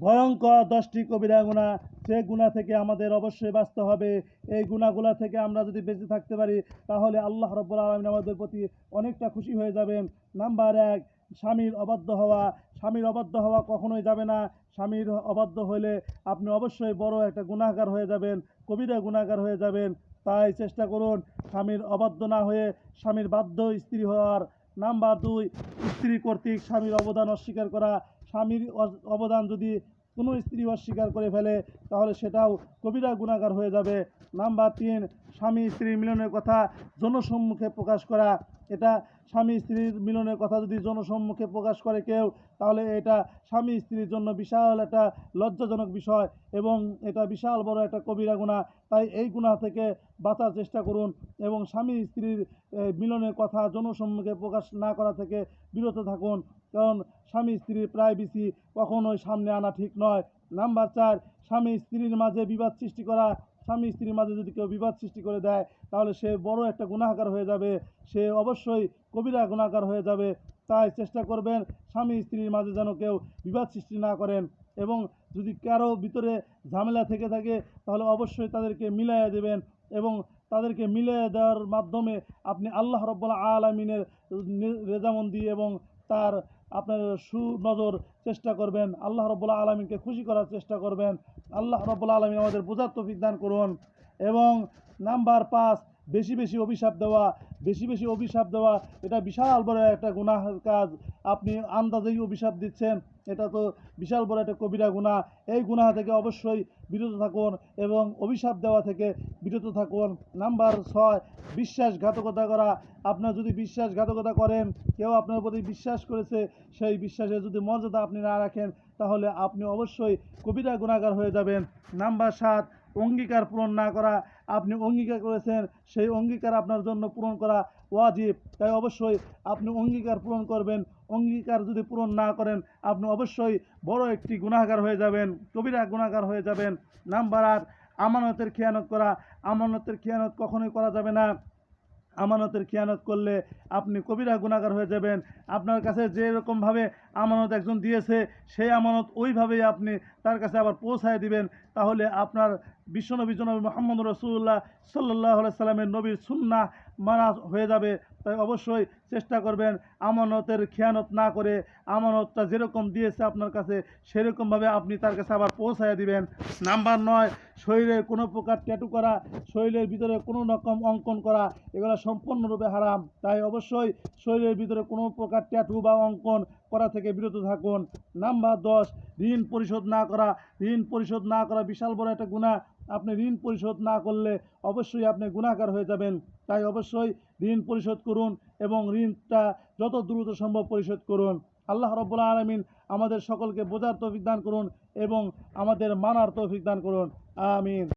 ভয়ঙ্কর 10টি কবিরা গুনাহ, যে গুনাহ থেকে আমাদের অবশ্যই বাঁচতে হবে। এই গুনাহগুলা থেকে আমরা যদি বেঁচে থাকতে পারি তাহলে আল্লাহ রাব্বুল আলামিন আমাদের প্রতি অনেকটা খুশি হয়ে যাবেন। নাম্বার 1, স্বামীর অবাধ্য হওয়া। স্বামীর অবাধ্য হওয়া কখনোই যাবে না। স্বামীর অবাধ্য হলে আপনি অবশ্যই বড় একটা গুনাহগার হয়ে যাবেন, কবিরা গুনাহগার হয়ে যাবেন। তাই চেষ্টা করুন স্বামীর অবাধ্য না হয়ে স্বামীর বাধ্য স্ত্রী হওয়ার। নাম্বার 2, স্ত্রী কর্তৃক স্বামীর অবদান অস্বীকার করা। স্বামীর অবদান যদি কোনো স্ত্রী অস্বীকার করে ফেলে তাহলে সেটাও কবিরা গুনাহগার হয়ে যাবে। নাম্বার 3, স্বামী স্ত্রীর মিলনের কথা জনসম্মুখে প্রকাশ করা। এটা স্বামী স্ত্রীর মিলনের কথা যদি জনসম্মুখে প্রকাশ করে কেউ, তাহলে এটা স্বামী স্ত্রীর জন্য বিশাল একটা লজ্জাজনক বিষয় এবং এটা বিশাল বড় একটা কবিরা গুনাহ। তাই এই গুনাহ থেকে বাঁচার চেষ্টা করুন এবং স্বামী স্ত্রীর মিলনের কথা জনসম্মুখে প্রকাশ না করা থেকে বিরত থাকুন, কারণ স্বামী স্ত্রীর প্রাইভেসি কখনোই সামনে আনা ঠিক নয়। নাম্বার 4, স্বামী স্ত্রীর মাঝে বিবাদ সৃষ্টি করা। স্বামী স্ত্রীর মাঝে যদি কেউ বিবাদ সৃষ্টি করে দেয় তাহলে সে বড় একটা গুনাহগার হয়ে যাবে, সে অবশ্যই কবিরা গুনাহগার হয়ে যাবে। তাই চেষ্টা করবেন স্বামী স্ত্রীর মাঝে যেন কেউ বিবাদ সৃষ্টি না করেন এবং যদি কারো ভিতরে ঝামেলা থেকে থাকে তাহলে অবশ্যই তাদেরকে মিলাইয়া দেবেন এবং তাদেরকে মিলিয়ে দেওয়ার মাধ্যমে আপনি আল্লাহ রাব্বুল আলামিনের রেজামন্দি এবং তার আপনার সুনজর চেষ্টা করবেন, আল্লাহ রাব্বুল আলামিনকে খুশি করার চেষ্টা করবেন। আল্লাহ রাব্বুল আলামিন আমাদের বোঝার তৌফিক দান করুন। এবং নাম্বার 5, বেশি বেশি অভিশাপ দেওয়া। বেশি বেশি অভিশাপ দেওয়া এটা বিশাল বড় একটা গুনাহের কাজ। আপনি আন্দাজেই অভিশাপ দিচ্ছেন, এটা তো বিশাল বড় একটা কবিরা গুনাহ। এই গুনাহ থেকে অবশ্যই বিরত থাকুন এবং অভিশাপ দেওয়া থেকে বিরত থাকুন। নাম্বার 6, বিশ্বাসঘাতকতা করা। আপনার যদি বিশ্বাসঘাতকতা করেন, কেউ আপনার প্রতি বিশ্বাস করেছে, সেই বিশ্বাসের যদি মর্যাদা আপনি না রাখেন তাহলে আপনি অবশ্যই কবিরা গুনাহগার হয়ে যাবেন। নাম্বার 7, অঙ্গীকার পূরণ না করা। আপনি অঙ্গীকার করেছেন, সেই অঙ্গীকার আপনার জন্য পূরণ করা ওয়াজিব, তাই অবশ্যই আপনি অঙ্গীকার পূরণ করবেন। অঙ্গীকার যদি পূরণ না করেন আপনি অবশ্যই বড় একটি গুনাহগার হয়ে যাবেন, কবিরা গুনাহগার হয়ে যাবেন। নাম্বার 8, আমানতের খেয়ানত করা। আমানতের খেয়ানত কখনোই করা যাবে না। আমানতের খেয়ানত করলে আপনি কবিরা গুনাহগার হয়ে যাবেন। আপনার কাছে যেরকমভাবে আমানত একজন দিয়েছে সেই আমানত ওইভাবেই আপনি তার কাছে আবার পৌঁছায় দিবেন, তাহলে আপনার বিশ্বনবী জনাব মুহাম্মদ রাসূলুল্লাহ সাল্লাল্লাহু আলাইহি সাল্লামের নবীর সুন্নাহ মানা হয়ে যাবে। তাই অবশ্যই চেষ্টা করবেন আমানতের খেয়ানত না করে আমানতটা যেরকম দিয়েছে আপনার কাছে সেরকমভাবে আপনি তার কাছে আবার পৌঁছায় দিবেন। নাম্বার 9, শরীরে কোনো প্রকার ট্যাটু করা, শরীরের ভিতরে কোনো রকম অঙ্কন করা, এগুলো সম্পূর্ণরূপে হারাম। তাই অবশ্যই শরীরের ভিতরে কোনো প্রকার ট্যাটু বা অঙ্কন করা থেকে বিরত থাকুন। নাম্বার 10, ঋণ পরিশোধ না করা। ঋণ পরিশোধ না করা বিশাল বড় একটা গুনাহ। আপনি ঋণ পরিশোধ না করলে অবশ্যই আপনি গুনাহগার হয়ে যাবেন। তাই অবশ্যই ঋণ পরিশোধ করুন এবং ঋণটা যত দ্রুত সম্ভব পরিশোধ করুন। আল্লাহ রাব্বুল আলামিন আমাদের সকলকে বোঝার তৌফিক দান করুন এবং আমাদের মানার তৌফিক দান করুন। আমিন।